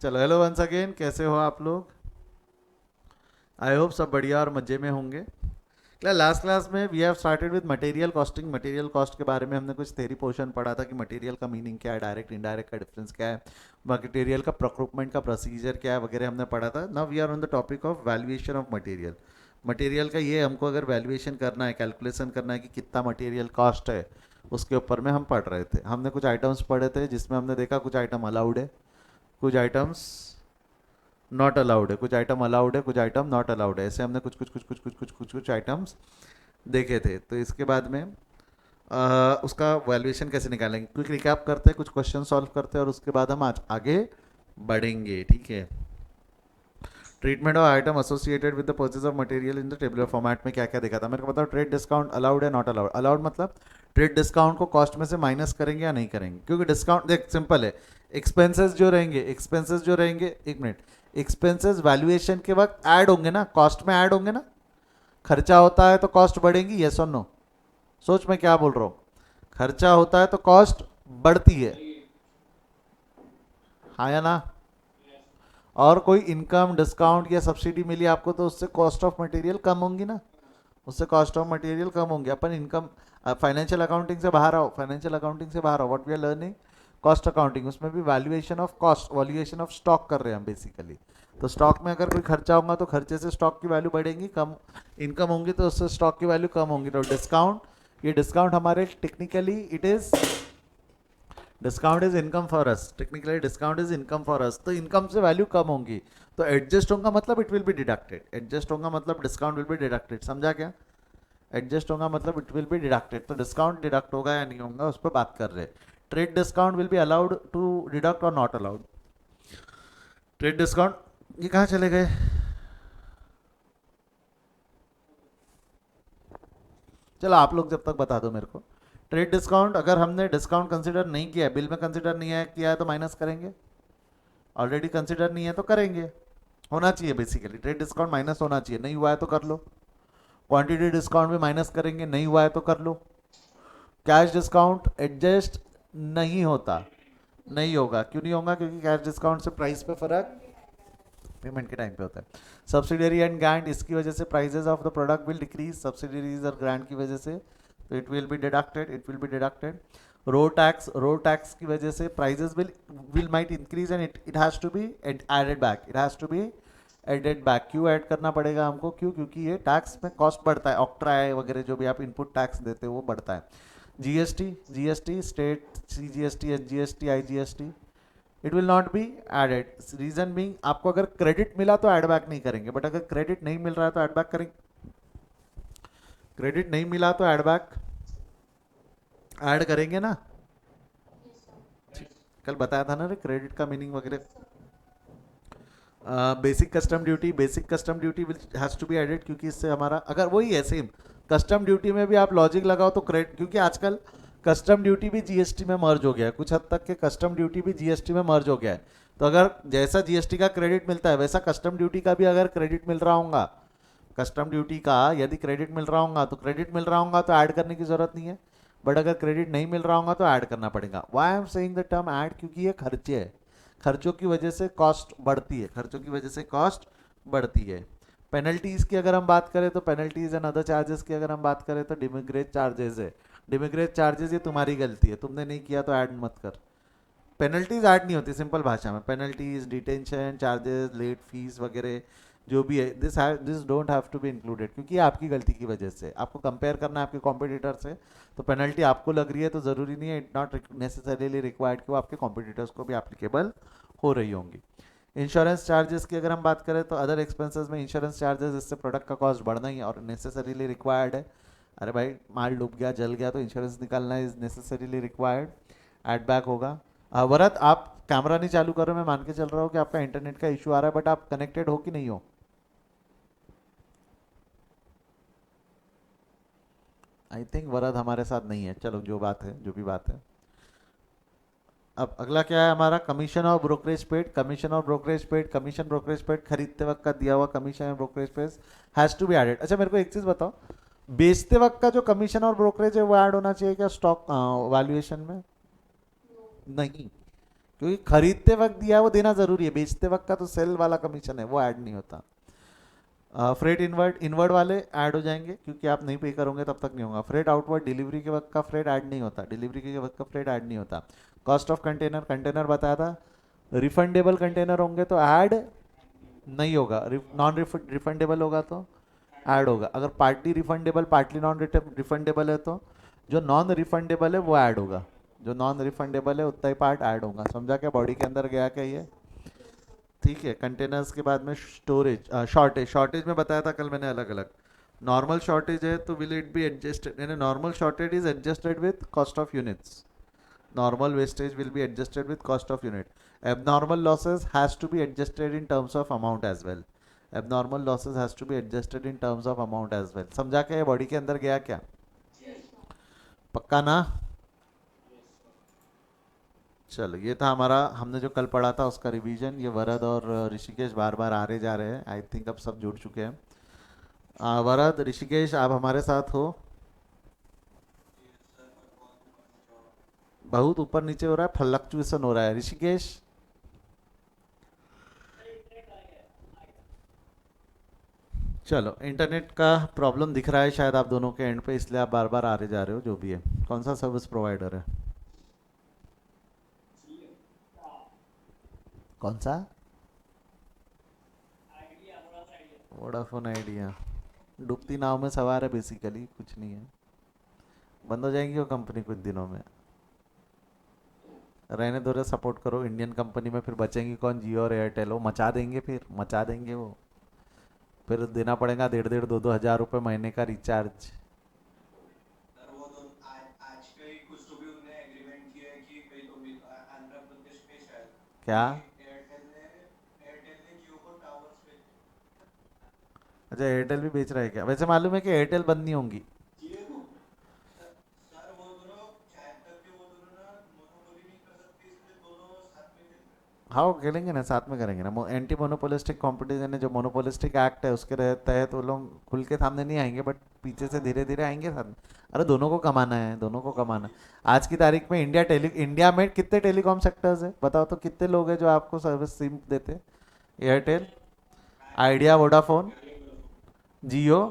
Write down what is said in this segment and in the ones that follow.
चलो hello once again, कैसे हो आप लोग? आई होप सब बढ़िया और मजे में होंगे। लास्ट क्लास में we have started with material costing. Material cost के बारे में हमने कुछ थेरी पोर्शन पढ़ा था कि मटेरियल का मीनिंग क्या है, डायरेक्ट इनडायरेक्ट का डिफरेंस क्या है, मटेरियल का प्रोक्रूटमेंट का प्रोसीजर क्या है वगैरह हमने पढ़ा था। Now we are on the topic of valuation of material. Material का ये हमको अगर वैल्यूएशन करना है, कैलकुलेशन करना है कि कितना मटेरियल कॉस्ट है, उसके ऊपर में हम पढ़ रहे थे। हमने कुछ आइटम्स पढ़े थे जिसमें हमने देखा कुछ आइटम अलाउड है, कुछ आइटम्स नॉट अलाउड है, कुछ आइटम अलाउड है, कुछ आइटम नॉट अलाउड है। ऐसे हमने कुछ कुछ कुछ कुछ कुछ कुछ कुछ कुछ आइटम्स देखे थे। तो इसके बाद में उसका वैल्यूएशन कैसे निकालेंगे, क्विक रिकैप करते हैं, कुछ क्वेश्चन सॉल्व करते हैं और उसके बाद हम आज आगे बढ़ेंगे। ठीक है। Treatment of item associated with the purchase of material in the tabular format में क्या क्या देखा था मेरे को बताओ। ट्रेड डिस्काउंट अलाउड है, नॉट अलाउड। अलाउड मतलब ट्रेड डिस्काउंट को कॉस्ट में से माइनस करेंगे या नहीं करेंगे, क्योंकि डिस्काउंट देख सिंपल है। एक्सपेंसेस जो रहेंगे, एक मिनट, एक्सपेंसेस वैल्यूएशन के वक्त ऐड होंगे ना, कॉस्ट में ऐड होंगे ना। खर्चा होता है तो कॉस्ट बढ़ेगी, यस और नो? सोच मैं क्या बोल रहा हूँ। खर्चा होता है तो कॉस्ट बढ़ती है, हाँ या ना? और कोई इनकम डिस्काउंट या सब्सिडी मिली आपको तो उससे कॉस्ट ऑफ मटेरियल कम होंगी ना, उससे कॉस्ट ऑफ मटेरियल कम होंगे। अपन इनकम फाइनेंशियल अकाउंटिंग से बाहर आओ, फाइनेंशियल अकाउंटिंग से बाहर आओ, what we are learning cost accounting. उसमें भी valuation of cost, valuation of stock कर रहे हैं हम बेसिकली। तो स्टॉक में अगर कोई खर्चा होगा तो खर्चे से स्टॉक की वैल्यू बढ़ेगी, कम इनकम होंगी तो उससे स्टॉक की वैल्यू कम होंगी। तो डिस्काउंट, ये डिस्काउंट हमारे technically it is discount is income for us, technically discount is income for us. तो इनकम से वैल्यू कम होंगी तो एडजस्ट होगा मतलब it will be deducted, adjust होगा मतलब डिस्काउंट विल बी डिडक्टेड। समझा क्या? एडजस्ट होगा मतलब इट विल बी डिडक्टेड। तो डिस्काउंट डिडक्ट होगा या नहीं होगा उस पर बात कर रहे हैं। Trade discount will be allowed to deduct और नॉट अलाउड। ट्रेड डिस्काउंट ये कहाँ चले गए? चलो आप लोग जब तक बता दो मेरे को। ट्रेड डिस्काउंट अगर हमने डिस्काउंट कंसिडर नहीं किया है, बिल में कंसिडर नहीं है किया है तो माइनस करेंगे। ऑलरेडी कंसिडर नहीं है तो करेंगे। होना चाहिए बेसिकली ट्रेड डिस्काउंट माइनस होना चाहिए, नहीं हुआ है तो कर लो। क्वांटिटी डिस्काउंट भी माइनस करेंगे, नहीं हुआ है तो कर लो। कैश डिस्काउंट एडजस्ट नहीं होता, नहीं होगा। क्यों नहीं होगा? क्योंकि कैश डिस्काउंट से प्राइस पे फर्क पेमेंट के टाइम पे होता है। सब्सिडरी एंड ग्रांट, इसकी वजह से prices of the product will decrease, subsidiaries और ग्रांट की वजह से, तो it will be deducted, it will be deducted. Road tax की वजह से prices will might increase and it has to be added back, it has to be added back. क्यों add करना पड़ेगा हमको? क्यों? क्योंकि ये टैक्स में कॉस्ट बढ़ता है, ऑक्ट्रा है वगैरह जो भी आप इनपुट टैक्स देते हो वो बढ़ता है। GST state, CGST, SGST, IGST, it will not be added. Reason being आपको अगर क्रेडिट मिला तो एड बैक नहीं करेंगे, बट अगर क्रेडिट नहीं मिल रहा है तो एड बैक करेंगे। क्रेडिट नहीं मिला तो एड बैक ऐड करेंगे ना। कल बताया था ना रे क्रेडिट का मीनिंग वगैरह। Basic custom duty has to be added, क्योंकि इससे हमारा अगर वही है सेम कस्टम ड्यूटी में भी आप लॉजिक लगाओ तो क्रेडिट, क्योंकि आजकल कस्टम ड्यूटी भी जीएसटी में मर्ज हो गया है, कुछ हद तक के कस्टम ड्यूटी भी जीएसटी में मर्ज हो गया है। तो अगर जैसा जीएसटी का क्रेडिट मिलता है वैसा कस्टम ड्यूटी का भी अगर क्रेडिट मिल रहा होगा, कस्टम ड्यूटी का यदि क्रेडिट मिल रहा होगा तो क्रेडिट मिल रहा होगा तो ऐड करने की जरूरत नहीं है। बट अगर क्रेडिट नहीं मिल रहा होगा तो ऐड करना पड़ेगा। Why I am saying the term add, क्योंकि ये खर्चे है, खर्चों की वजह से कॉस्ट बढ़ती है, खर्चों की वजह से कॉस्ट बढ़ती है। पेनल्टीज की अगर हम बात करें तो पेनल्टीज एंड अदर चार्जेस की अगर हम बात करें तो डिमिग्रेज चार्जेस है। डिमिग्रेज चार्जेस ये तुम्हारी गलती है, तुमने नहीं किया तो ऐड मत कर। पेनल्टीज ऐड नहीं होती, सिंपल भाषा में penalties, detention charges, late fees वगैरह जो भी है, this don't have to be included, क्योंकि ये आपकी गलती की वजह से। आपको कंपेयर करना है आपके कॉम्पिटिटर से, तो पेनल्टी आपको लग रही है तो ज़रूरी नहीं है, इट नॉट नेसेसरीली रिक्वायर्ड कि वो आपके कॉम्पिटिटर्स को भी एप्लीकेबल हो रही होंगी। इंश्योरेंस चार्जेस की अगर हम बात करें तो अदर एक्सपेंसेस में इंश्योरेंस चार्जेस, इससे प्रोडक्ट का कॉस्ट बढ़ना ही और नेसेसरीली रिक्वायर्ड है। अरे भाई माल डूब गया, जल गया तो इंश्योरेंस निकालना is necessarily required, add back होगा। वरत आप कैमरा नहीं चालू कर रहे, मैं मान के चल रहा हूँ कि आपका इंटरनेट का इशू आ रहा है, बट आप कनेक्टेड हो कि नहीं हो? आई थिंक वरद हमारे साथ नहीं है, चलो जो बात है, जो भी बात है। अब अगला क्या है हमारा? कमीशन और ब्रोकरेज पेड। कमीशन और brokerage paid, commission brokerage paid खरीदते वक्त का दिया हुआ कमीशन और brokerage paid has to be added. अच्छा मेरे को एक चीज बताओ, बेचते वक्त का जो कमीशन और ब्रोकरेज है वो ऐड होना चाहिए क्या स्टॉक वैल्यूएशन में? नहीं, क्योंकि खरीदते वक्त दिया वो देना जरूरी है, बेचते वक्त का तो सेल वाला कमीशन है, वो ऐड नहीं होता। फ्रेट इनवर्ड इनवर्ड वाले ऐड हो जाएंगे, क्योंकि आप नहीं पे करोगे तब तक नहीं होगा। फ्रेट आउटवर्ड डिलीवरी के वक्त का फ्रेट ऐड नहीं होता, डिलीवरी के वक्त का फ्रेट ऐड नहीं होता। कॉस्ट ऑफ कंटेनर, कंटेनर बताया था। रिफंडेबल कंटेनर होंगे तो ऐड नहीं होगा, नॉन रिफंडेबल होगा तो ऐड होगा। अगर partly refundable partly non refundable है तो जो नॉन रिफंडेबल है वो ऐड होगा, जो नॉन रिफंडेबल है उतना ही पार्ट ऐड होगा। समझा क्या? बॉडी के अंदर गया क्या ये? ठीक है। कंटेनर्स के बाद में स्टोरेज, शॉर्टेज, शॉर्टेज में बताया था कल मैंने अलग अलग। नॉर्मल शॉर्टेज है तो विल इट बी एडजस्टेड, यानी normal shortage is adjusted with cost of units, normal wastage will be adjusted with cost of unit. Abnormal losses has to be adjusted in terms of amount as well. Abnormal losses has to be adjusted in terms of amount as well. समझा क्या? ये body के अंदर गया क्या? पक्का ना? चलो, ये था हमारा, हमने जो कल पढ़ा था उसका रिवीजन। ये वरद और ऋषिकेश बार बार आ रहे जा रहे हैं, आई थिंक अब सब जुड़ चुके हैं। वरद, ऋषिकेश, आप हमारे साथ हो? बहुत ऊपर नीचे हो रहा है, फ्लक्चुएशन हो रहा है। ऋषिकेश, चलो, इंटरनेट का प्रॉब्लम दिख रहा है शायद आप दोनों के एंड पे, इसलिए आप बार बार आ रहे जा रहे हो। जो भी है, कौन सा सर्विस प्रोवाइडर है? कौन सा? Vodafone idea. डूबती नाव में सवार है बेसिकली, कुछ नहीं है। बंद हो जाएंगी वो कंपनी कुछ दिनों में, रहने दो रे, सपोर्ट करो इंडियन कंपनी में। फिर बचेंगी कौन? जियो और एयरटेल, वो मचा देंगे, फिर मचा देंगे वो। फिर देना पड़ेगा 1,500-2,000 रुपये महीने का रिचार्ज। क्या? अच्छा, एयरटेल भी बेच रहा है क्या? वैसे मालूम है कि एयरटेल बंद नहीं होंगी। हाँ, वो खेलेंगे ना, साथ में करेंगे ना। एंटी मोनोपोलिस्टिक कंपटीशन है, जो मोनोपोलिस्टिक एक्ट है उसके तहत वो लोग खुल के सामने नहीं आएंगे, बट पीछे से धीरे धीरे आएंगे सामने। अरे दोनों को कमाना है, दोनों को कमाना है। आज की तारीख में इंडिया में कितने टेलीकॉम सेक्टर्स है बताओ तो? कितने लोग हैं जो आपको सर्विस सिम देते? एयरटेल, आइडिया, वोडाफोन, जियो।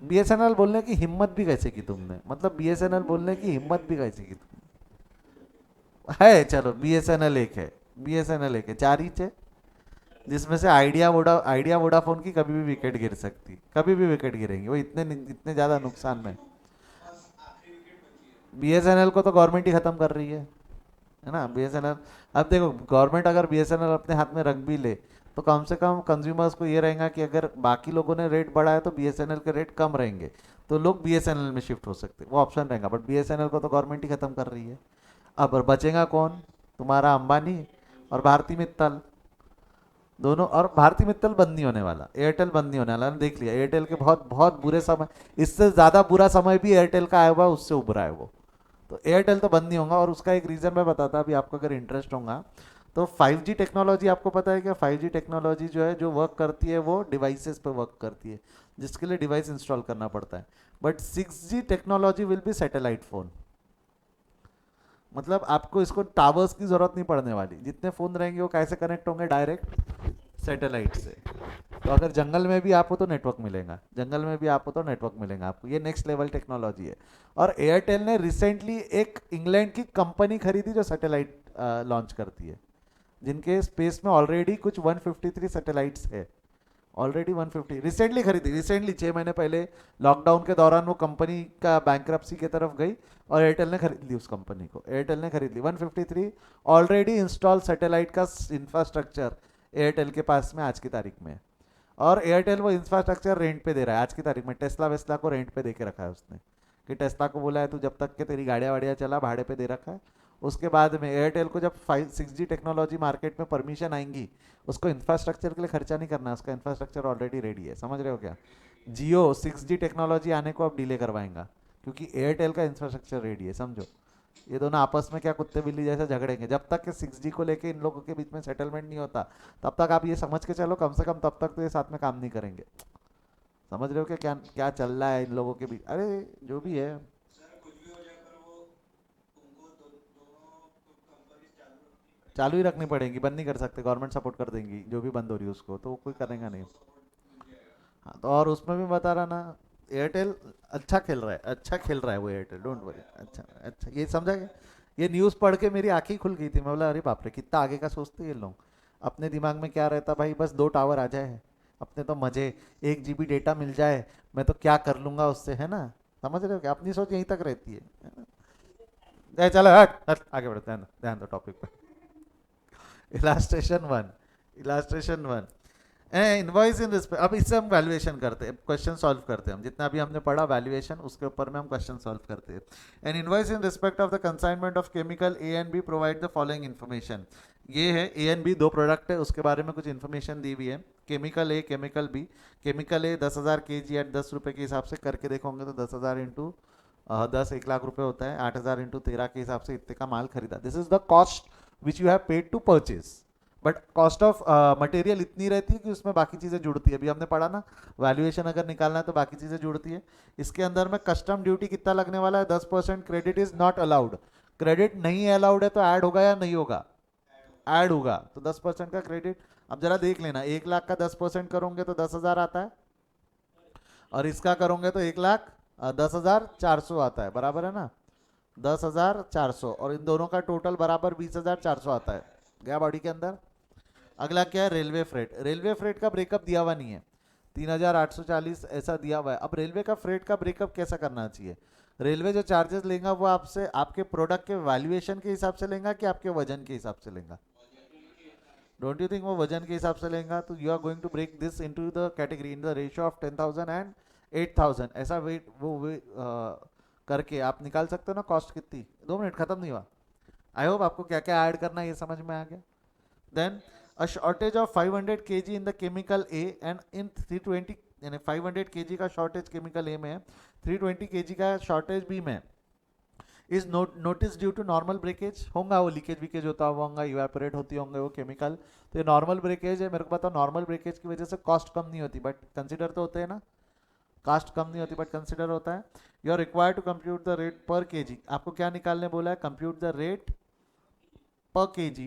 बीएसएनएल बोलने की हिम्मत भी कैसे की तुमने? मतलब बीएसएनएल बोलने की हिम्मत भी कैसे की तुमने? है, चलो बीएसएनएल एक है, बीएसएनएल एक है, चार ही है, जिसमें से आइडिया वोडाफोन की कभी भी विकेट गिर सकती, कभी भी विकेट गिरेंगी वो, इतने इतने ज़्यादा नुकसान में। बीएसएनएल को तो गवर्नमेंट ही ख़त्म कर रही है ना बीएसएनएल। अब देखो, गवर्नमेंट अगर बीएसएनएल अपने हाथ में रख भी ले तो कम से कम कंज्यूमर्स को ये रहेगा कि अगर बाकी लोगों ने रेट बढ़ाया तो बीएसएनएल के रेट कम रहेंगे, तो लोग बीएसएनएल में शिफ्ट हो सकते, वो ऑप्शन रहेगा। बट बीएसएनएल को तो गवर्नमेंट ही ख़त्म कर रही है। अब बचेगा कौन? तुम्हारा अंबानी और भारती मित्तल, दोनों। और भारती मित्तल बंद नहीं होने वाला, एयरटेल बंद नहीं होने वाला, देख लिया। एयरटेल के बहुत बहुत बुरे समय, इससे ज़्यादा बुरा समय भी एयरटेल का आया हुआ, उससे उभरा है वो। तो एयरटेल तो बंद नहीं होगा, और उसका एक रीज़न मैं बताता अभी आपको अगर इंटरेस्ट होगा तो। 5G टेक्नोलॉजी आपको पता है क्या? 5G टेक्नोलॉजी जो है, जो वर्क करती है वो डिवाइसेस पे वर्क करती है, जिसके लिए डिवाइस इंस्टॉल करना पड़ता है। But 6G technology will be satellite phone. मतलब आपको इसको टावर्स की ज़रूरत नहीं पड़ने वाली, जितने फ़ोन रहेंगे वो कैसे कनेक्ट होंगे? डायरेक्ट सैटेलाइट से। तो अगर जंगल में भी आप हो तो नेटवर्क मिलेगा, जंगल में भी आप हो तो नेटवर्क मिलेगा आपको। ये नेक्स्ट लेवल टेक्नोलॉजी है। और एयरटेल ने रिसेंटली एक इंग्लैंड की कंपनी खरीदी जो सैटेलाइट लॉन्च करती है, जिनके स्पेस में ऑलरेडी कुछ 153 सैटेलाइट्स है। ऑलरेडी 150 रिसेंटली खरीदी, रिसेंटली 6 महीने पहले लॉकडाउन के दौरान वो कंपनी का बैंक्रप्सी की तरफ गई और एयरटेल ने खरीद ली उस कंपनी को। एयरटेल ने खरीद ली 153 ऑलरेडी इंस्टॉल सैटेलाइट का इंफ्रास्ट्रक्चर एयरटेल के पास में आज की तारीख में। और एयरटेल वो इंफ्रास्ट्रक्चर रेंट पे दे रहा है आज की तारीख में। टेस्ला वेस्ला को रेंट पे दे के रखा है उसने, कि टेस्ला को बोला है तू जब तक के तेरी गाड़ियाँ वाड़ियाँ चला, भाड़े पे दे रखा है। उसके बाद में एयरटेल को जब 6G टेक्नोलॉजी मार्केट में परमिशन आएंगी, उसको इंफ्रास्ट्रक्चर के लिए खर्चा नहीं करना, उसका इंफ्रास्ट्रक्चर ऑलरेडी रेडी है। समझ रहे हो क्या? जियो 6G टेक्नोलॉजी आने को अब डिले करवाएगा, क्योंकि एयरटेल का इंफ्रास्ट्रक्चर रेडी है। समझो, ये दोनों आपस में क्या कुत्ते बिल्ली जैसे झगड़ेंगे। जब तक कि 6G को लेके इन लोगों के बीच में सेटलमेंट नहीं होता, तब तक आप ये समझ के चलो, कम से कम तब तक तो ये साथ में काम नहीं करेंगे। समझ रहे हो क्या क्या क्या चल रहा है इन लोगों के बीच? अरे जो भी है। चालू ही रखनी पड़ेगी, बंद नहीं कर सकते, गवर्नमेंट सपोर्ट कर देंगी जो भी बंद हो रही है उसको, तो वो कोई करेगा नहीं। हाँ तो और उसमें भी बता रहा ना, एयरटेल अच्छा खेल रहा है, अच्छा खेल रहा है वो एयरटेल, डोंट वरी। अच्छा अच्छा, ये समझा क्या? ये न्यूज़ पढ़ के मेरी आंखें खुल गई थी, मैं बोला अरे बाप रे कितना आगे का सोचते ये लोग। अपने दिमाग में क्या रहता भाई, बस 2 टावर आ जाए अपने तो मजे, 1 GB डेटा मिल जाए, मैं तो क्या कर लूंगा उससे, है ना? समझ रहे हो क्या? अपनी सोच यहीं तक रहती है ना? चलो हट हट आगे बढ़ते हैं, ध्यान दो टॉपिक पे। Illustration 1, illustration 1, invoice in respect, अब इससे हम वैल्यूएशन करते हैं, क्वेश्चन सॉल्व करते हैं, हम जितना भी हमने पढ़ा वैल्यूएशन उसके ऊपर में हम क्वेश्चन सॉल्व करते हैं। An invoice in respect of the consignment of chemical A and B provide the following information. ये है ए एंड बी, 2 प्रोडक्ट है, उसके बारे में कुछ इन्फॉर्मेशन दी हुई है। Chemical A chemical B, chemical A 10,000 kg at 10 रुपये के हिसाब से करके देखोगे तो 10,000 इंटू 10 1 लाख रुपए होता है, 8,000 इंटू 13 के हिसाब से इतने का माल खरीदा। This is the cost which you have paid to purchase, but cost of material इतनी रहती है कि उसमें बाकी चीज़ें जुड़ती है। अभी हमने पढ़ा ना, वैल्यूएशन अगर निकालना है तो बाकी चीज़ें जुड़ती है। इसके अंदर में कस्टम ड्यूटी कितना लगने वाला है, 10%। Credit is not allowed, credit नहीं अलाउड है तो ऐड होगा या नहीं होगा? ऐड होगा, तो 10% का क्रेडिट। अब जरा देख लेना, 1 लाख का 10% करोगे तो 10,000 आता है, और इसका करोगे तो 1,10,400 आता है, बराबर है ना? 10,400, और इन दोनों का टोटल बराबर 20,400 आता है, गया बॉडी के अंदर। अगला क्या है, रेलवे फ्रेट। रेलवे फ्रेट का ब्रेकअप दिया हुआ नहीं है, 3,840 ऐसा दिया हुआ है। अब रेलवे का फ्रेट का ब्रेकअप कैसा करना चाहिए? रेलवे जो चार्जेस लेगा वो आपसे आपके प्रोडक्ट के वैल्यूएशन के हिसाब से लेगा कि आपके वजन के हिसाब से लेगा? डोंट यू थिंक वो वजन के हिसाब से लेगा? तो you are going to break this into the category in the ratio of 10,000 and 8,000, ऐसा वेट करके आप निकाल सकते हो ना कॉस्ट कितनी। 2 मिनट, खत्म नहीं हुआ। आई होप आपको क्या क्या ऐड करना है ये समझ में आ गया। Then a shortage of 500 kg in the chemical A and in 320, यानी 500 kg का शॉर्टेज केमिकल ए में है, 320 kg का शॉर्टेज बी में, is notice due to normal breakage. होगा वो लीकेज वीकेज होता हुआ होगा, इवेपोरेट होती होंगे वो केमिकल, तो ये नॉर्मल ब्रेकेज है। मेरे को पता, नॉर्मल ब्रेकेज की वजह से कॉस्ट कम नहीं होती, बट कंसिडर तो होते हैं ना, कास्ट कम नहीं होती बट कंसिडर होता है। You are required to compute the rate per kg. आपको क्या निकालने बोला है? Compute the rate per kg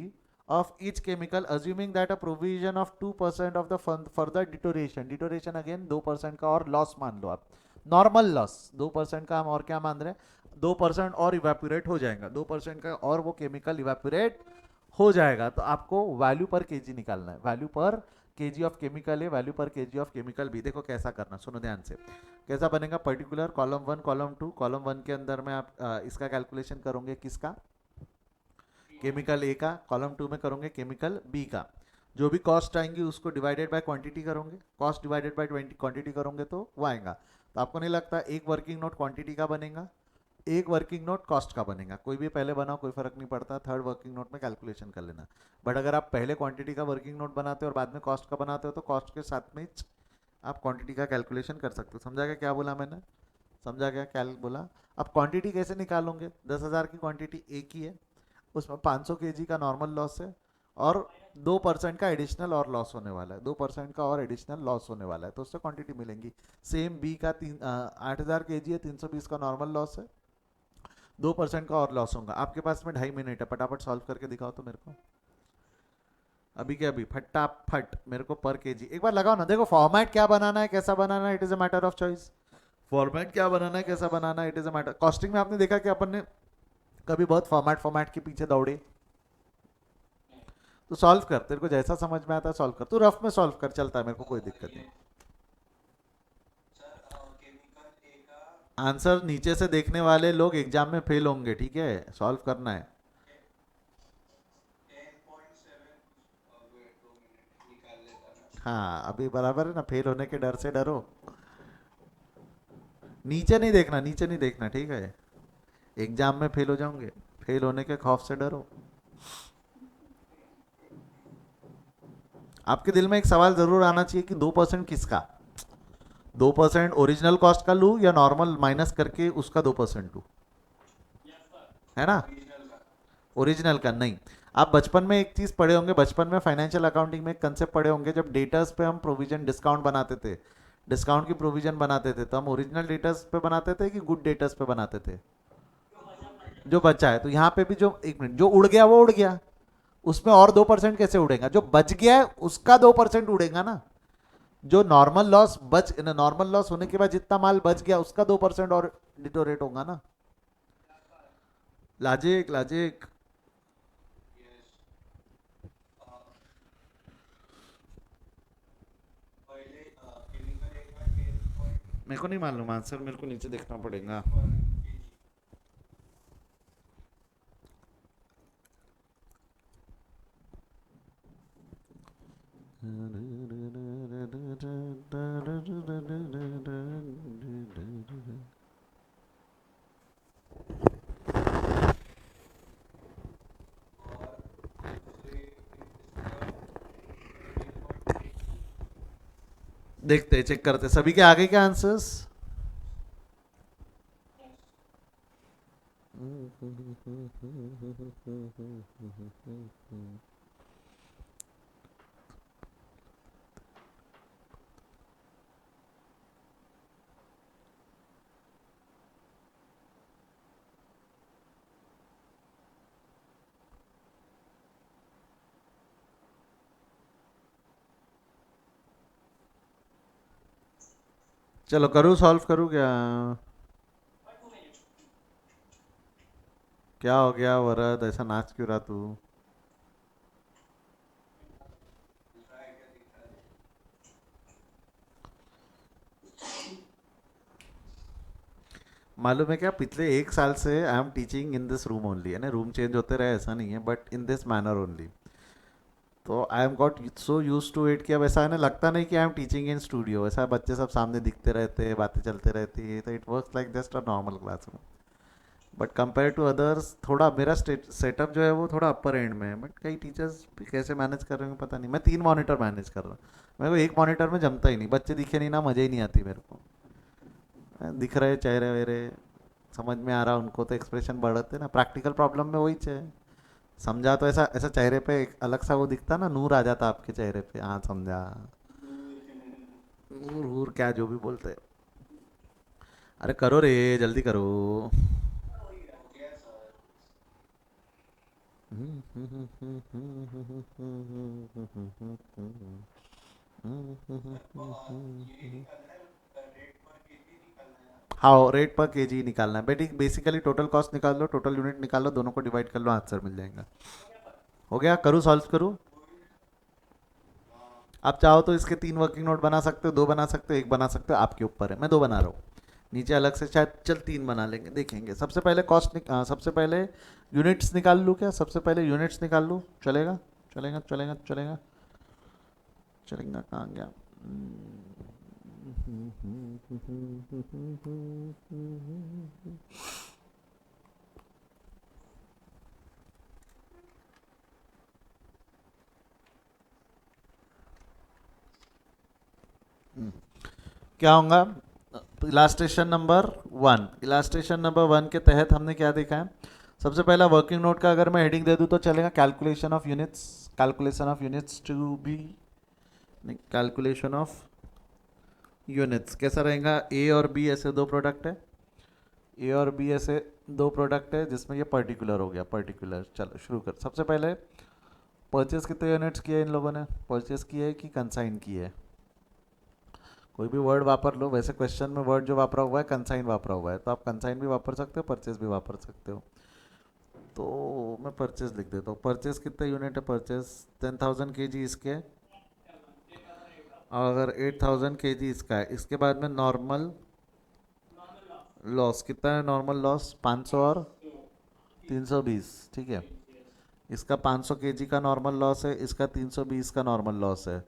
of each chemical assuming that a provision of 2% of the further deterioration again 2% का और लॉस मान लो आप, नॉर्मल लॉस 2% का हम और क्या मान रहे हैं, 2% और इवेपोरेट हो जाएगा, 2% का और वो केमिकल इवेपोरेट हो जाएगा। तो आपको वैल्यू पर केजी निकालना है, वैल्यू पर केजी ऑफ केमिकल है, वैल्यू पर केजी ऑफ केमिकल बी। देखो कैसा करना, सुनो ध्यान से, कैसा बनेगा। पर्टिकुलर कॉलम 1 कॉलम 2, कॉलम 1 के अंदर में आप इसका कैलकुलेशन करोगे, किसका? केमिकल ए का। कॉलम 2 में करोगे केमिकल बी का। जो भी कॉस्ट आएंगी उसको डिवाइडेड बाय क्वांटिटी करोगे, कॉस्ट डिवाइडेड बाय 20 क्वांटिटी करोगे तो वो आएगा। तो आपको नहीं लगता एक वर्किंग नोट क्वांटिटी का बनेगा, एक वर्किंग नोट कॉस्ट का बनेगा? कोई भी पहले बनाओ, कोई फर्क नहीं पड़ता, थर्ड वर्किंग नोट में कैलकुलेशन कर लेना। बट अगर आप पहले क्वांटिटी का वर्किंग नोट बनाते हो और बाद में कॉस्ट का बनाते हो तो कॉस्ट के साथ में आप क्वांटिटी का कैलकुलेशन कर सकते हो। समझा क्या क्या बोला मैंने? समझा क्या क्या बोला? अब क्वांटिटी कैसे निकालोगे? 10,000 की क्वांटिटी एक ही है, उसमें 500 kg का नॉर्मल लॉस है और 2% का एडिशनल और लॉस होने वाला है, 2% का और एडिशनल लॉस होने वाला है, तो उससे क्वांटिटी मिलेंगी। सेम बी का 8,000 kg है, 320 का नॉर्मल लॉस है, 2% का और लॉस होगा। आपके पास में 2.5 मिनट है, फटाफट सॉल्व करके दिखाओ तो मेरे को, अभी क्या अभी, फटाफट मेरे को पर केजी एक बार लगाओ ना। देखो फॉर्मेट क्या बनाना है, कैसा बनाना है, it is a matter of choice. Format क्या बनाना है, कैसा बनाना है, it is a matter. Costing में आपने देखा कि अपन ने कभी बहुत फॉर्मेट के पीछे दौड़े, तो सॉल्व कर, तेरे को जैसा समझ में आता है सॉल्व कर, तू रफ में सॉल्व कर, चलता है, मेरे को कोई दिक्कत नहीं। आंसर नीचे से देखने वाले लोग एग्जाम में फेल होंगे, ठीक है? सॉल्व करना है। हाँ अभी बराबर है ना, फेल होने के डर से डरो, नीचे नहीं देखना, नीचे नहीं देखना, ठीक है? एग्जाम में फेल हो जाओगे, फेल होने के खौफ से डरो। आपके दिल में एक सवाल जरूर आना चाहिए कि 2% किसका, 2% ओरिजिनल कॉस्ट का लूँ या नॉर्मल माइनस करके उसका 2% लूँ, है ना? ओरिजिनल का नहीं। आप बचपन में एक चीज पढ़े होंगे, बचपन में फाइनेंशियल अकाउंटिंग में एक कंसेप्ट पढ़े होंगे, जब डेटर्स पे हम प्रोविजन डिस्काउंट बनाते थे, डिस्काउंट की प्रोविजन बनाते थे, तो हम ओरिजिनल डेटर्स पे बनाते थे कि गुड डेटर्स पे बनाते थे? जो बचा है। तो यहाँ पे भी जो, एक मिनट, जो उड़ गया वो उड़ गया, उसमें और 2% कैसे उड़ेगा? जो बच गया है उसका 2% उड़ेगा ना। जो नॉर्मल लॉस होने के बाद जितना माल बच गया उसका 2% और डिटोरेट होगा ना। Logic logic. मेरे को नहीं मालूम आंसर, मेरे को नीचे देखना पड़ेगा। देखते चेक करते सभी के आगे के आंसर्स। चलो करूँ, सॉल्व करूँ क्या? क्या हो गया वरद, ऐसा नाच क्यों रहा तू? मालूम है क्या, पिछले 1 साल से I am teaching in this room only, है ना, रूम चेंज होते रहे ऐसा नहीं है, but in this manner only. तो I am got so use to it कि अब ऐसा है ना, लगता नहीं कि I am teaching in studio, ऐसा बच्चे सब सामने दिखते रहते हैं, बातें चलते रहती है, तो it works like just a normal classroom. But compare to others थोड़ा मेरा सेटअप जो है वो थोड़ा अपर एंड में है, बट कई टीचर्स कैसे मैनेज कर रहे हैं पता नहीं। मैं 3 मॉनिटर मैनेज कर रहा हूँ, मेरे को एक मॉनिटर में जमता ही नहीं, बच्चे दिखे नहीं ना, मज़े ही नहीं आती मेरे को। दिख रहे चेहरे वेरे, समझ में आ रहा उनको तो एक्सप्रेशन बढ़ते ना, प्रैक्टिकल प्रॉब्लम में वही है। समझा तो ऐसा ऐसा चेहरे पे एक अलग सा वो दिखता ना, नूर आ जाता आपके चेहरे पे, हाँ समझा। नूर वूर क्या जो भी बोलते हैं। अरे करो रे, जल्दी करो। हाँ, रेट पर केजी निकालना है बेटी, बेसिकली टोटल कॉस्ट निकाल लो, टोटल यूनिट निकाल लो, दोनों को डिवाइड कर लो, आंसर मिल जाएगा। हो गया, करूँ सॉल्व करूँ? आप चाहो तो इसके 3 वर्किंग नोट बना सकते हो, 2 बना सकते हो, 1 बना सकते हो, आपके ऊपर है। मैं 2 बना रहा हूँ, नीचे अलग से शायद चल 3 बना लेंगे, देखेंगे। सबसे पहले सबसे पहले यूनिट्स निकाल लूँ क्या? सबसे पहले यूनिट्स निकाल लूँ, चलेगा? चलेगा चलेगा चलेगा चलेगा, कहाँ गया? क्या होगा? इलास्ट्रेशन नंबर 1, इलास्ट्रेशन नंबर 1 के तहत हमने क्या देखा है? सबसे पहला वर्किंग नोट का अगर मैं हेडिंग दे दूं तो चलेगा, calculation of units. Calculation of units to be, calculation of units कैसा रहेगा? ए और बी ऐसे 2 प्रोडक्ट है, ए और बी ऐसे 2 प्रोडक्ट है, जिसमें ये पर्टिकुलर हो गया, पर्टिकुलर। चलो शुरू कर। सबसे पहले परचेस कितने यूनिट्स किए इन लोगों ने? परचेस किए कि कंसाइन किए? कोई भी वर्ड वापर लो, वैसे क्वेश्चन में वर्ड जो वापरा हुआ है कंसाइन वापरा हुआ है, तो आप कंसाइन भी वापर सकते हो, परचेज भी वापर सकते हो। तो मैं परचेज लिख देता हूँ। परचेज कितने यूनिट है? परचेज 10,000 kg इसके, और अगर 8,000 kg इसका है, इसके बाद में नॉर्मल लॉस कितना है? नॉर्मल लॉस 500 और 320, ठीक है। इसका 500 kg का नॉर्मल लॉस है, इसका 320 का नॉर्मल लॉस है,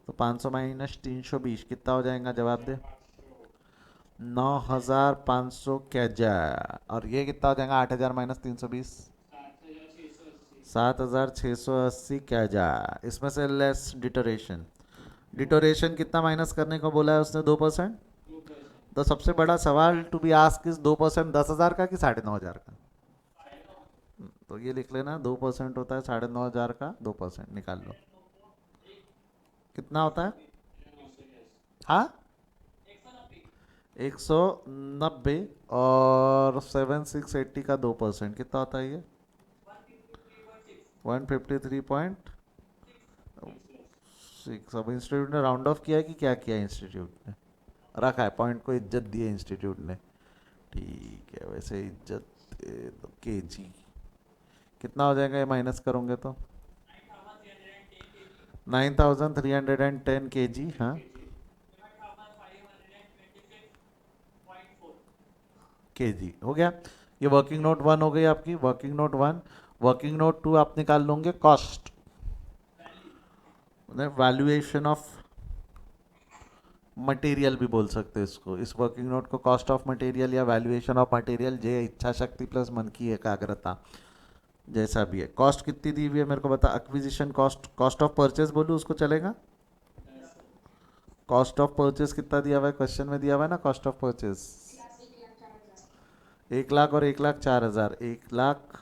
तो 500 माइनस 320 कितना हो जाएगा? जवाब दे। 9,500 क्या जा, और ये कितना हो जाएगा? 8,000 माइनस 320, 7,680 क्या जा। इसमें से लेस डिटोरेशन, डिटोरेशन कितना माइनस करने को बोला है उसने? 2%। तो सबसे बड़ा सवाल टू बी आस्क इज 2% 10,000 का कि 9,500 का? तो ये लिख लेना, 2% होता है 9,500 का, 2% निकाल लो कितना होता है। हाँ, 190, और 7,680 का 2% कितना होता है ये? 153.6। अब इंस्टीट्यूट ने राउंड ऑफ किया है कि क्या किया है इंस्टीट्यूट ने? रखा है, पॉइंट को इज्जत दी है इंस्टीट्यूट ने। ठीक है, वैसे इज्जत तो केजी कितना हो जाएगा ये माइनस करोगे तो? 9310 kg। हाँ, केजी हो गया। ये वर्किंग नोट 1 हो गई आपकी, वर्किंग नोट 1। वर्किंग नोट 2 आप निकाल लोगे कॉस्ट, वैल्यूएशन ऑफ मटेरियल भी बोल सकते हैं इसको। इस वर्किंग नोट को कॉस्ट ऑफ मटेरियल या वैल्यूएशन ऑफ मटेरियल, जे इच्छा शक्ति प्लस मन की एकाग्रता, जैसा भी है। कॉस्ट कितनी दी हुई है मेरे को बता। Acquisition cost, cost of purchase बोलूँ उसको चलेगा? कॉस्ट ऑफ परचेज कितना दिया हुआ है क्वेश्चन में? दिया हुआ है ना कॉस्ट ऑफ परचेज 1 लाख और 1,04,000। 1 लाख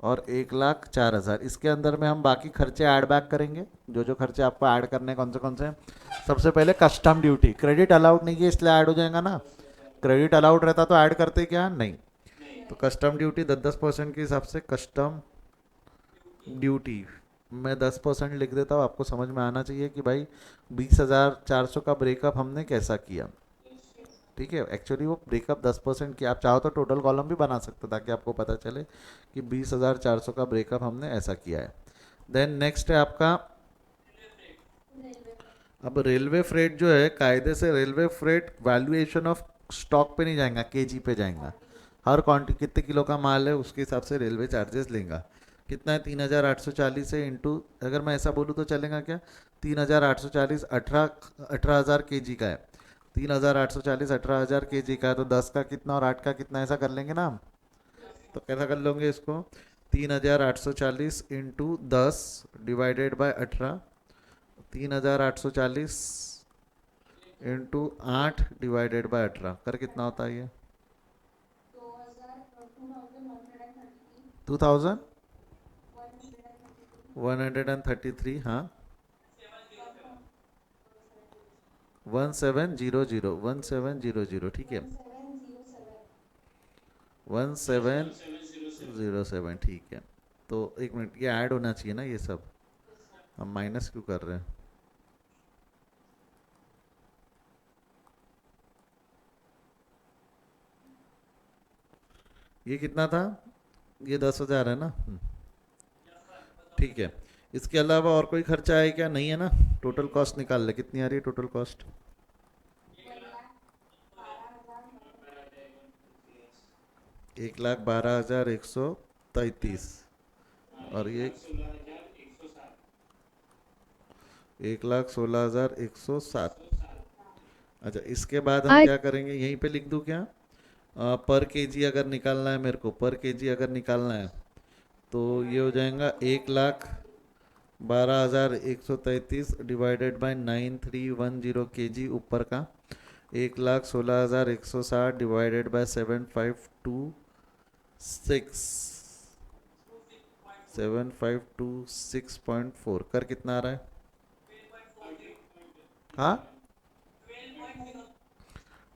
और 1,04,000। इसके अंदर में हम बाकी खर्चे ऐड बैक करेंगे, जो जो खर्चे आपको ऐड करने कौन से हैं। सबसे पहले कस्टम ड्यूटी, क्रेडिट अलाउड नहीं है इसलिए ऐड हो जाएगा ना। क्रेडिट अलाउड रहता तो ऐड करते क्या? नहीं। तो कस्टम ड्यूटी 10% के हिसाब से कस्टम ड्यूटी मैं 10% लिख देता हूँ। आपको समझ में आना चाहिए कि भाई 20,400 का ब्रेकअप हमने कैसा किया। ठीक है, एक्चुअली वो ब्रेकअप 10% किया। आप चाहो तो टोटल कॉलम भी बना सकते हो ताकि आपको पता चले कि 20,400 का ब्रेकअप हमने ऐसा किया है। देन नेक्स्ट है आपका, अब रेलवे फ्रेट जो है, कायदे से railway freight valuation of stock पे नहीं जाएगा, केजी पे जाएगा। हर क्वांटिटी कितने किलो का माल है उसके हिसाब से रेलवे चार्जेस लेगा। कितना है? 3,840 से इंटू, अगर मैं ऐसा बोलूँ तो चलेगा क्या? 3,840 18,000 के जी का है। 3,840 18,000 के जी का है, तो 10 का कितना और 8 का कितना, ऐसा कर लेंगे ना हम। तो कैसा कर लोगे इसको? 3,840 into 10 divided by 18। 3,840 into 8 divided by 18 कर कितना होता है ये? 2,133। हाँ, 1700, 1700। ठीक है, 1707। ठीक है, तो एक मिनट, ये ऐड होना चाहिए ना ये सब, हम माइनस क्यों कर रहे हैं? ये कितना था? ये 10,000 है ना। ठीक है, इसके अलावा और कोई खर्चा है क्या? नहीं है ना। टोटल कॉस्ट निकाल ले, कितनी आ रही है टोटल कॉस्ट? 1,12,133। और ये 1,16,107। अच्छा, इसके बाद हम क्या करेंगे, यहीं पे लिख दूँ क्या? पर केजी अगर निकालना है मेरे को, पर केजी अगर निकालना है तो ये हो जाएगा 1,12,133 डिवाइडेड बाय 9310 केजी ऊपर का, 1,16,160 डिवाइडेड बाय 7,526 कर कितना आ रहा है? हाँ,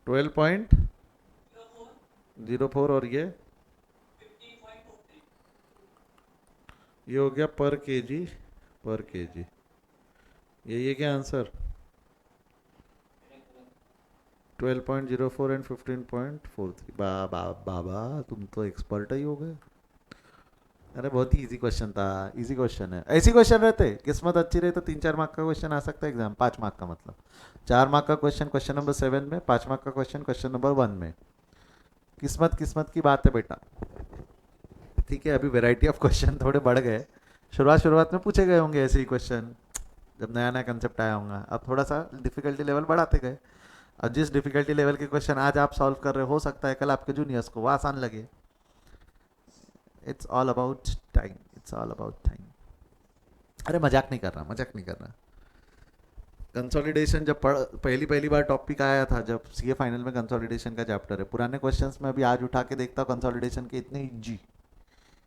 12.04। और ये हो गया पर केजी, पर केजी। ये क्या आंसर? 12.04 एंड 15.43। बाबा तुम तो एक्सपर्ट ही हो गए। अरे बहुत ही इजी क्वेश्चन था, इजी क्वेश्चन है। ऐसी क्वेश्चन रहते, किस्मत अच्छी रही तो 3-4 मार्क का क्वेश्चन आ सकता है एग्जाम। 5 मार्क का मतलब 4 मार्क का क्वेश्चन क्वेश्चन नंबर 7 में, 5 मार्क का क्वेश्चन क्वेश्चन नंबर 1 में। किस्मत किस्मत की बात है बेटा। ठीक है, अभी वैरायटी ऑफ क्वेश्चन थोड़े बढ़ गए। शुरुआत में पूछे गए होंगे ऐसे ही क्वेश्चन जब नया नया कंसेप्ट आया होगा। अब थोड़ा सा डिफिकल्टी लेवल बढ़ाते गए। अब जिस डिफिकल्टी लेवल के क्वेश्चन आज आप सॉल्व कर रहे हो सकता है कल आपके जूनियर्स को वो आसान लगे। It's all about time, it's all about time. अरे मजाक नहीं कर रहा, मजाक नहीं कर रहा। कंसोलिडेशन जब पहली बार टॉपिक आया था, जब सीए फाइनल में कंसोलिडेशन का चैप्टर है, पुराने क्वेश्चंस में अभी आज उठा के देखता हूँ कंसोलिडेशन के इतने इजी।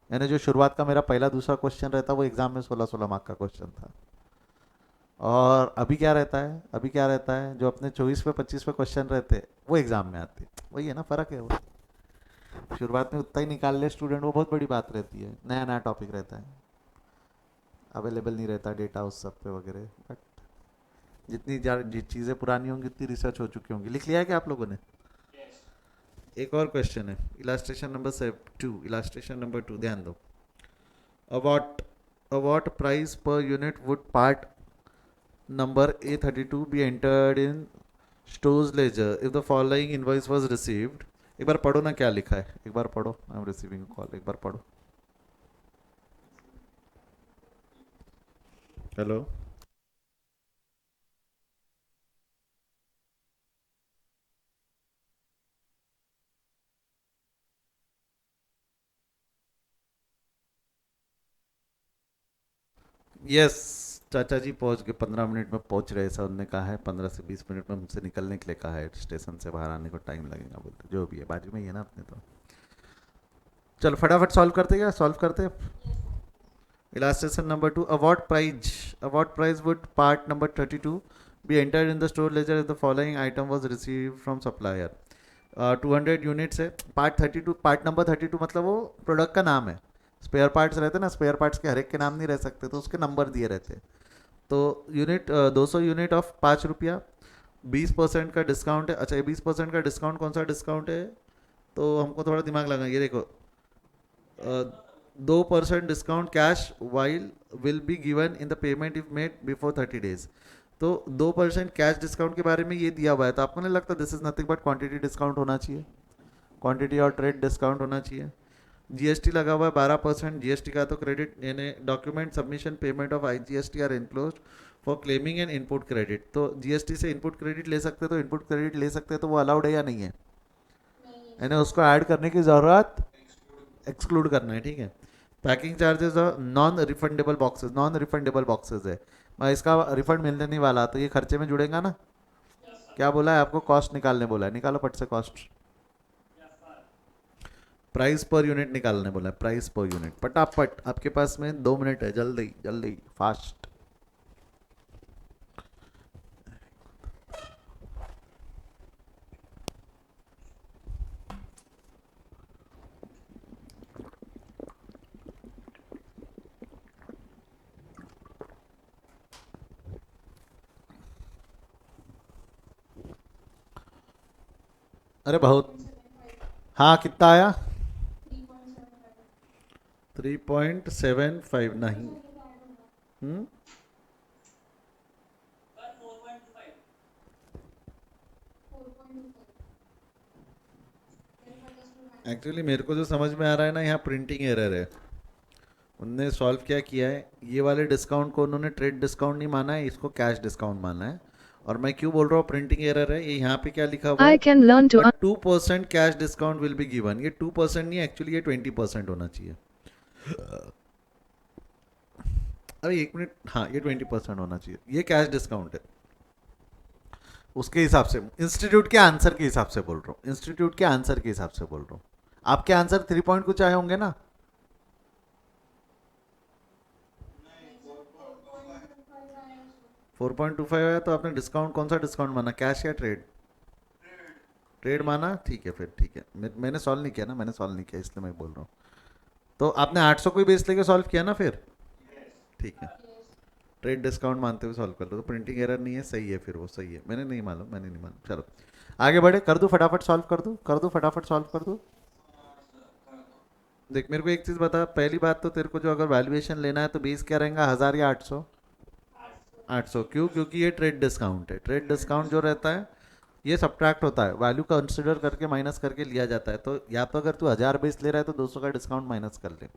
यानी जो शुरुआत का मेरा पहला दूसरा क्वेश्चन रहता वो एग्जाम में 16-16 मार्क का क्वेश्चन था। और अभी क्या रहता है, अभी क्या रहता है, जो अपने 24 पे 25 पे क्वेश्चन रहते वो एग्जाम में आते। वही है ना, फर्क है वो। शुरुआत में उतना ही निकाल ले स्टूडेंट, वो बहुत बड़ी बात रहती है, नया नया टॉपिक रहता है, अवेलेबल नहीं रहता डेटा उस सब पे वगैरह। बट जितनी चीज़ें पुरानी होंगी उतनी रिसर्च हो चुकी होंगी। लिख लिया है क्या आप लोगों ने? एक और क्वेश्चन है, इलास्ट्रेशन नंबर 2, इलास्ट्रेशन नंबर 2 ध्यान दो। At what at what price per unit would part number A32 be entered in stores ledger if the following invoice was received? एक बार पढ़ो ना क्या लिखा है, एक बार पढ़ो। आई एम रिसीविंग कॉल, एक बार पढ़ो। हेलो। यस, चाचा जी पहुंच गए, 15 मिनट में पहुंच रहे, ऐसा उन्होंने कहा है। 15 से 20 मिनट में हमसे निकलने के लिए कहा है, स्टेशन से बाहर आने को टाइम लगेगा बोलते। जो भी है बाजू में ही है ना अपने, तो चलो फटाफट सॉल्व करते, क्या सॉल्व करते। Illustration number 2. Award price would part number 32 be entered in the store ledger if the following item was received from supplier. 200 units है। पार्ट नंबर 32 मतलब वो प्रोडक्ट का नाम है। स्पेयर पार्ट्स रहते हैं ना, स्पेयर पार्ट्स के हर एक के नाम नहीं रह सकते, तो उसके नंबर दिए रहते हैं। तो यूनिट 200 यूनिट ऑफ 5 रुपया, 20% का डिस्काउंट है। अच्छा, ये 20% का डिस्काउंट कौन सा डिस्काउंट है? तो हमको थोड़ा दिमाग लगाना, ये देखो, 2% discount cash while will be given in the payment if made before 30 days। तो 2% कैश डिस्काउंट के बारे में ये दिया हुआ है, तो आपको नहीं लगता this is nothing but quantity discount होना चाहिए, क्वांटिटी और ट्रेड डिस्काउंट होना चाहिए। जीएसटी लगा हुआ है 12%, जीएसटी का तो क्रेडिट, यानी document submission payment of IGST are enclose for claiming and input credit. तो जीएसटी से इनपुट क्रेडिट ले सकते, तो इनपुट क्रेडिट ले सकते, तो वो अलाउड है या नहीं है? यानी उसको ऐड करने की ज़रूरत, एक्सक्लूड करना है, ठीक है। पैकिंग चार्जेस और non refundable boxes, non refundable boxes है, मैं इसका रिफंड मिलने नहीं वाला, तो ये खर्चे में जुड़ेगा ना। क्या बोला है आपको? कॉस्ट निकालने बोला है, निकालो पट से कॉस्ट। प्राइस पर यूनिट निकालने बोला है, प्राइस पर यूनिट, फटाफट। आपके पास में 2 मिनट है, जल्दी जल्दी फास्ट। अरे बहुत। हाँ, कितना आया? 3.75 नहीं। हम्म। एक्चुअली मेरे को जो समझ में आ रहा है ना, यहाँ प्रिंटिंग एरर है। उनने सॉल्व क्या किया है, ये वाले डिस्काउंट को उन्होंने ट्रेड डिस्काउंट नहीं माना है, इसको कैश डिस्काउंट माना है। और मैं क्यों बोल रहा हूँ प्रिंटिंग एरर है, ये यहाँ पे क्या लिखा हुआ I है, can learn to. 2% cash discount will be given. ये 2% नहीं, एक्चुअली ये 20% होना चाहिए। अरे एक मिनट, हाँ ये 20% होना चाहिए, ये कैश डिस्काउंट है। उसके हिसाब से, इंस्टीट्यूट के आंसर के हिसाब से बोल रहा हूँ, इंस्टीट्यूट के आंसर के हिसाब से बोल रहा हूँ। आपके आंसर 3 पॉइंट कुछ आए होंगे ना? 4.25 आया, तो आपने डिस्काउंट कौन सा डिस्काउंट माना, कैश या ट्रेड? ट्रेड माना, ठीक है फिर, ठीक है। मैंने सॉल्व नहीं किया ना, मैंने सॉल्व नहीं किया, इसलिए मैं बोल रहा हूँ। तो आपने 800 को ही बेस लेके सॉल्व किया ना फिर? ठीक है, ट्रेड डिस्काउंट मानते हुए सॉल्व कर लो, तो प्रिंटिंग एरर नहीं है, सही है फिर, वो सही है। मैंने नहीं मालूम, मैंने नहीं मालूम। चलो आगे बढ़े, कर दूँ फटाफट सॉल्व, कर दूँ फटाफट सॉल्व कर दूँ। देख मेरे को एक चीज़ बता, पहली बात तो तेरे को जो अगर वैल्यूएशन लेना है तो बेस क्या रहेगा, 1000 या 800? 800 क्यों? क्योंकि ये ट्रेड डिस्काउंट है। ट्रेड डिस्काउंट जो रहता है ये सब्ट्रैक्ट होता है, वैल्यू कंसिडर करके माइनस करके लिया जाता है। तो या तो अगर तू 1000 बेस ले रहा है तो 200 का डिस्काउंट माइनस कर ले,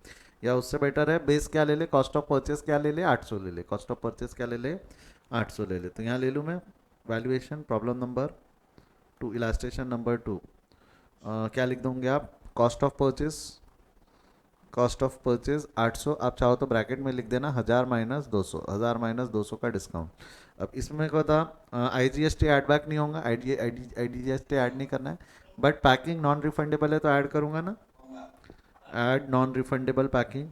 या उससे बेटर है बेस क्या ले ले, कॉस्ट ऑफ परचेस क्या ले ले, 800 ले ले, कॉस्ट ऑफ परचेस क्या ले ले, 800 ले ले। तो यहाँ ले लूँ मैं valuation problem number 2, illustration number 2। क्या लिख दोगे आप? कॉस्ट ऑफ परचेज 800, आप चाहो तो ब्रैकेट में लिख देना 1000 माइनस 200, 1000 माइनस 200 का डिस्काउंट। अब इसमें क्या था, IGST ऐड बैक नहीं होगा, IGST ऐड नहीं करना है, बट पैकिंग नॉन रिफंडेबल है तो ऐड करूँगा ना, ऐड नॉन रिफंडेबल पैकिंग।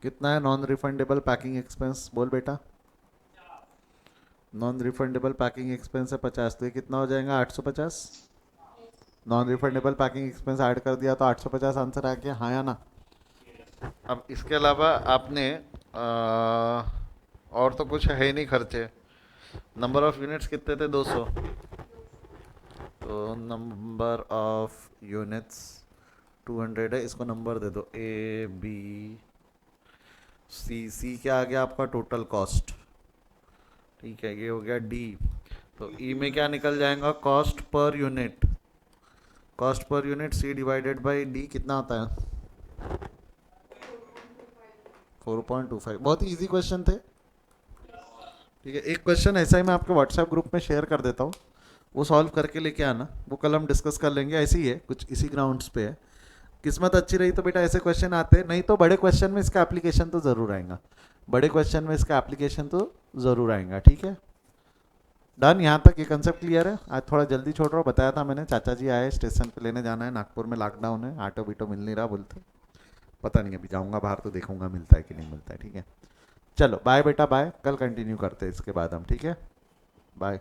कितना है नॉन रिफंडेबल पैकिंग एक्सपेंस, बोल बेटा? नॉन रिफंडेबल पैकिंग एक्सपेंस है 50, तो ये कितना हो जाएगा 850। Non refundable packing expense add कर दिया तो 850 आंसर आ गया, हाँ या ना। अब इसके अलावा आपने और तो कुछ है ही नहीं खर्चे। नंबर ऑफ यूनिट्स कितने थे 200, तो नंबर ऑफ यूनिट्स 200 है, इसको नंबर दे दो ए बी सी। सी क्या आ गया आपका टोटल कॉस्ट, ठीक है, ये हो गया डी। तो ई में क्या निकल जाएगा cost per unit, cost per unit C divided by D कितना होता है 4.25। बहुत ही इजी क्वेश्चन थे, ठीक है। एक क्वेश्चन ऐसा ही मैं आपके व्हाट्सएप ग्रुप में शेयर कर देता हूँ, वो सॉल्व करके लेके आना, वो कल हम डिस्कस कर लेंगे। ऐसे ही है कुछ इसी ग्राउंड्स पे है, किस्मत अच्छी रही तो बेटा ऐसे क्वेश्चन आते हैं, नहीं तो बड़े क्वेश्चन में इसका एप्लीकेशन तो ज़रूर आएगा, बड़े क्वेश्चन में इसका एप्लीकेशन तो ज़रूर आएगा, ठीक है। डन, यहाँ तक ये कंसेप्ट क्लियर है। आज थोड़ा जल्दी छोड़ रहा हूँ, बताया था मैंने, चाचा जी आए स्टेशन पे लेने जाना है, नागपुर में लॉकडाउन है, ऑटो बीटो मिल नहीं रहा बोलते, पता नहीं, अभी जाऊँगा बाहर तो देखूंगा मिलता है कि नहीं मिलता है, ठीक है। चलो बाय बेटा बाय, कल कंटिन्यू करते हैं इसके बाद हम, ठीक है, बाय।